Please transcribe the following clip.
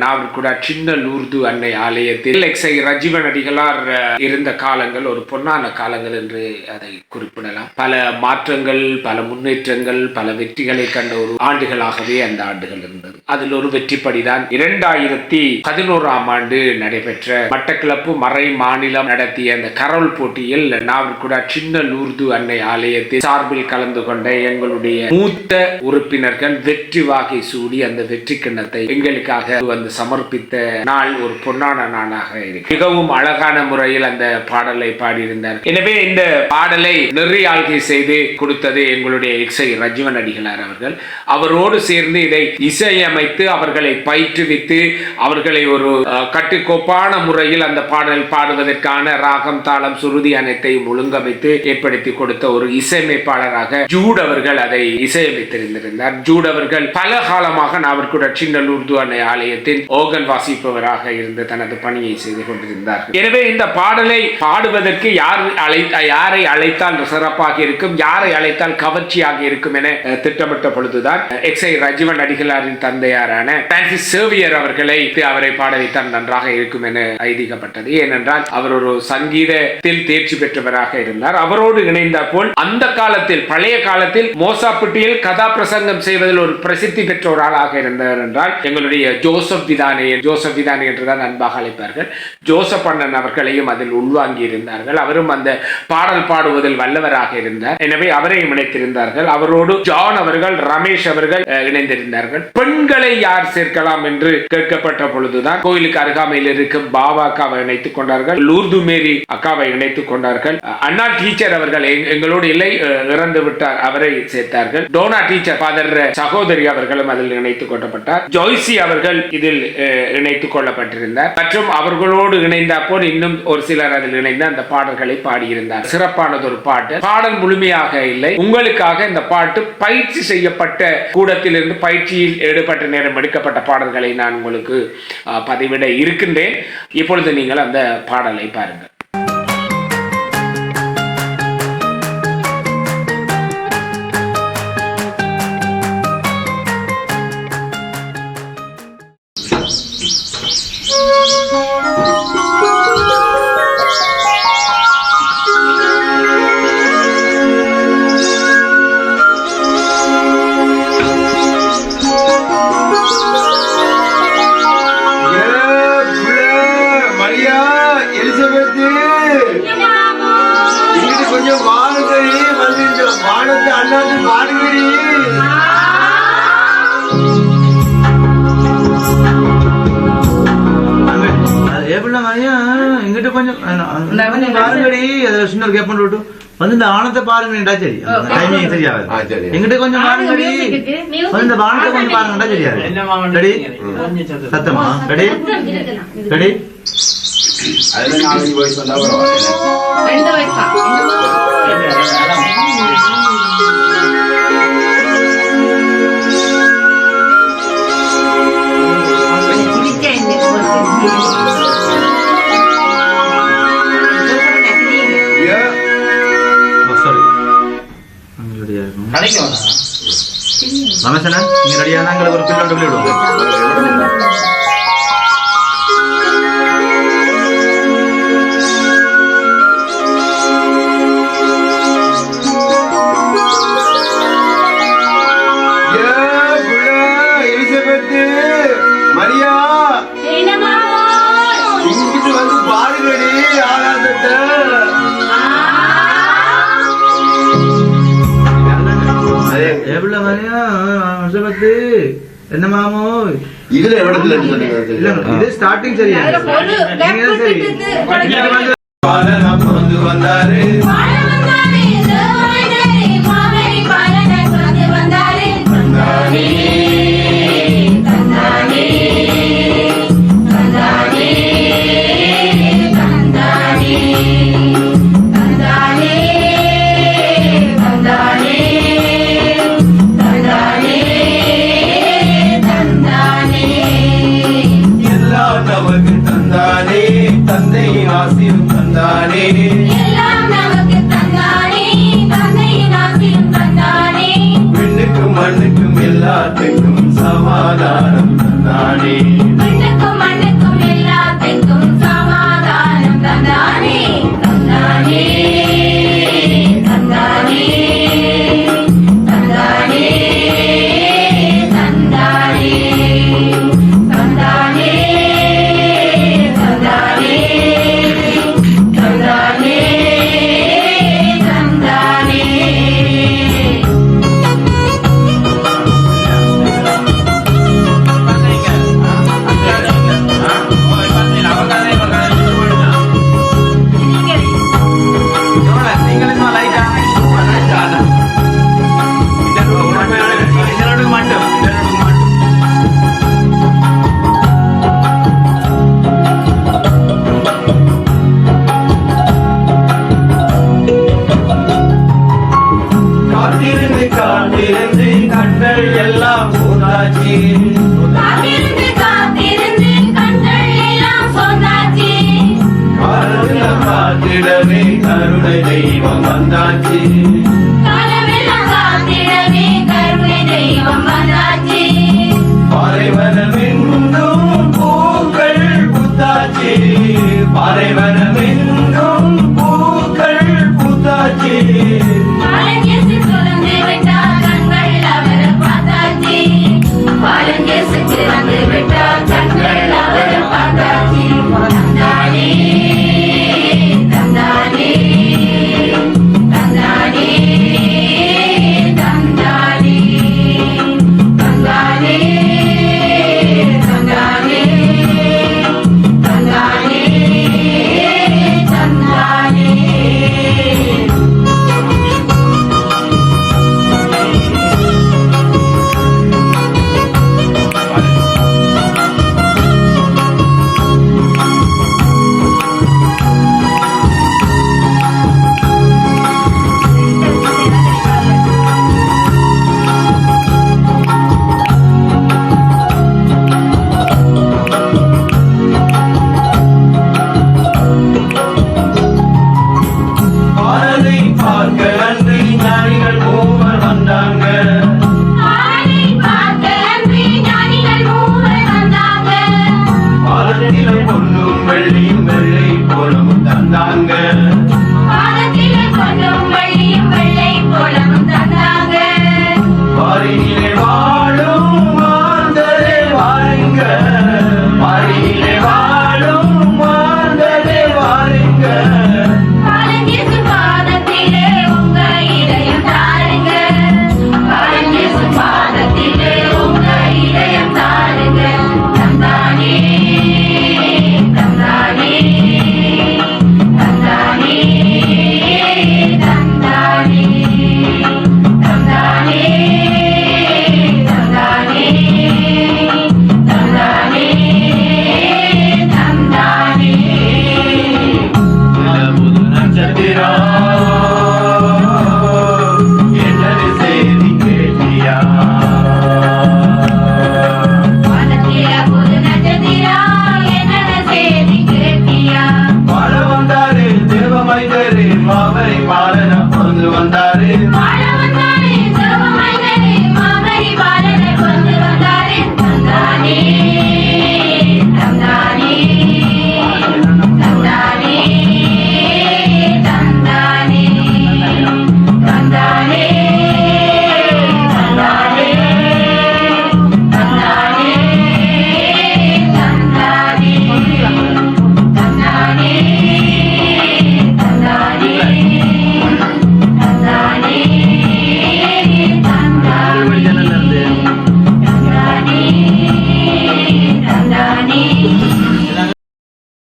நாவற்குடா சின்ன லூர்து அன்னை ஆலயத்தில் எக்ஸை ரஜீவன் அடிகளார் இருந்த காலங்கள் ஒரு பொன்னான காலங்கள் என்று அதை குறிப்பிடலாம். பல மாற்றங்கள், பல முன்னேற்றங்கள், பல வெற்றிகளை கண்ட ஒரு ஆண்டுகளாகவே அந்த ஆண்டுகள் இருந்தது. அதில் ஒரு வெற்றிப்படிதான் 2011ஆம் ஆண்டு நடைபெற்ற மட்டக்களப்பு மறை மாநிலம் நடத்திய அந்த கரோல் போட்டியில் நாவற்குடா சின்ன லூர்து அன்னை ஆலயத்தில் சார்பில் கலந்து கொண்ட எங்களுடைய மூத்த உறுப்பினர்கள் வெற்றி வாகை சூடி அந்த வெற்றி கிண்ணத்தை எங்களுக்காக வந்து சமர்ப்பித்த நாள் ஒரு பொன்னான நாளாக இருக்கு. மிகவும் அழகான முறையில் அந்த பாடலை பாடியிருந்தார். எனவே இந்த பாடலை நெறியாழ்கை செய்து கொடுத்தது எங்களுடைய எக்ஸை ரஜீவன் அடிகளார் அவர்கள். அவரோடு சேர்ந்து இதை இசையமைத்து அவர்களை பயிற்றுவித்து அவர்களை ஒரு கட்டுக்கோப்பான முறையில் அந்த பாடல் பாடுவதற்கான ராகம், தாளம், சுருதி அனைத்தையும் ஒழுங்கமைத்து ஏற்படுத்தி கொடுத்த ஒரு இசையமைப்பாளராக ஜூட் அவர்கள் அதை இசையமைத்திருந்திருந்தார். ஜூட் அவர்கள் பல காலமாக நாவற்குடா சின்ன லூர்து அன்னை ஆலயத்தின் ஓகன் வாசிப்பவராக இருந்து தனது பணியை செய்து கொண்டிருந்தார்கள். எனவே இந்த பாடலை பாடுவதற்கு யாரை அழைத்தால் சிறப்பாக இருக்கும், யாரை அழைத்தால் கவர்ச்சியாக இருக்கும் என திட்டமிட்ட பொழுதுதான் எக்ஸை ரஜீவன் அடிகளாரின் தந்தையாரான பிரான்சிஸ் சேவியர் அவரை பாட வைத்தால் நன்றாக இருக்கும் என ஐதீகப்பட்டது. ஏனென்றால் அவர் ஒரு சங்கீதத்தில் தேர்ச்சி பெற்றவராக இருந்தார். அவரோடு இணைந்த போல் அந்த காலத்தில், பழைய காலத்தில் மோசாப்பட்டியில் கதா பிரசங்கம் செய்வதில் ஒரு பிரசித்தி பெற்ற ஒரு ஆளாக இருந்தார் என்றால் எங்களுடைய ஜோசப் விதானே என்றுதான் அன்பாக அழைப்பார்கள். ஜோசப் அண்ணன் அவர்களையும் அதில் உள்வாங்கி இருந்தார்கள். அவரும் அந்த பாடல் பாடுவதில் வல்லவராக இருந்தார். எனவே அவரையும் இணைத்திருந்தார்கள். அவரோடு ஜான் அவர்கள், ரமேஷ் அவர்கள் இணைந்திருந்தார்கள். பெண்களை யார் சேர்க்கலாம் என்று கேட்கப்பட்ட பொழுதுதான் கோயிலுக்கு அருகாமையில் இருக்கும் பாபா அக்காவை இணைத்துக் கொண்டார்கள். லூர்து மேரி அக்காவை இணைத்துக் கொண்டார்கள். அண்ணா டீச்சர் அவர்கள் எங்களோடு இல்லை, இறந்து விட்டார், அவரை சேர்த்தார்கள். டோனா டீச்சர் ஃபாதர் சகோதரி அவர்களும் அதில் இணைத்துக் கொள்ளப்பட்டார். ஜோய்சி அவர்கள் இதில் இணைத்துக் கொள்ளப்பட்டிருந்தார். மற்றும் அவர்களோடு இணைந்த போல் இன்னும் ஒரு சிலர் அதில் இணைந்து அந்த பாடல்களை பாடியிருந்தார். சிறப்பானது ஒரு பாட்டு. பாடல் முழுமையாக இல்லை, உங்களுக்காக இந்த பாட்டு பயிற்சி செய்யப்பட்ட கூடத்திலிருந்து பயிற்சியில் ஈடுபட்ட நேரம் எடுக்கப்பட்ட பாடல்களை நான் உங்களுக்கு பதிவிட இருக்கின்றேன். இப்பொழுது நீங்கள் அந்த பாடலை பாருங்கள். வந்து இந்த ஆனத்தை பாருங்கடா, சரி டைமிங் தெரியாது. எங்கிட்ட கொஞ்சம் பாருங்கடி, இந்த வானத்தை கொஞ்சம் பாருங்கடா, தெரியாது. ரெடி சத்தமா? ரெடி ரெடி ரமேசனா, நீங்க ரெடியா? நாங்கள் ஒரு பிள்ளை விடுவோம். மரியா இங்கிட்டு வந்து பாருங்கடி ஆகாதட்ட. எவ்வளவு மரியா என்ன மாமோ இதுல எவ்வளவு இது ஸ்டார்டிங் சரியா வந்தாரு. தந்தையின் ஆசீர் தந்தானே, எல்லாம் நமக்கு தந்தானே, தந்தையின் ஆசீர் தந்தானே, விண்ணுக்கும் மண்ணுக்கும் எல்லாத்துக்கும் சமாதானம் தந்தானே. குழந்தை தெய்வம் வந்தாச்சு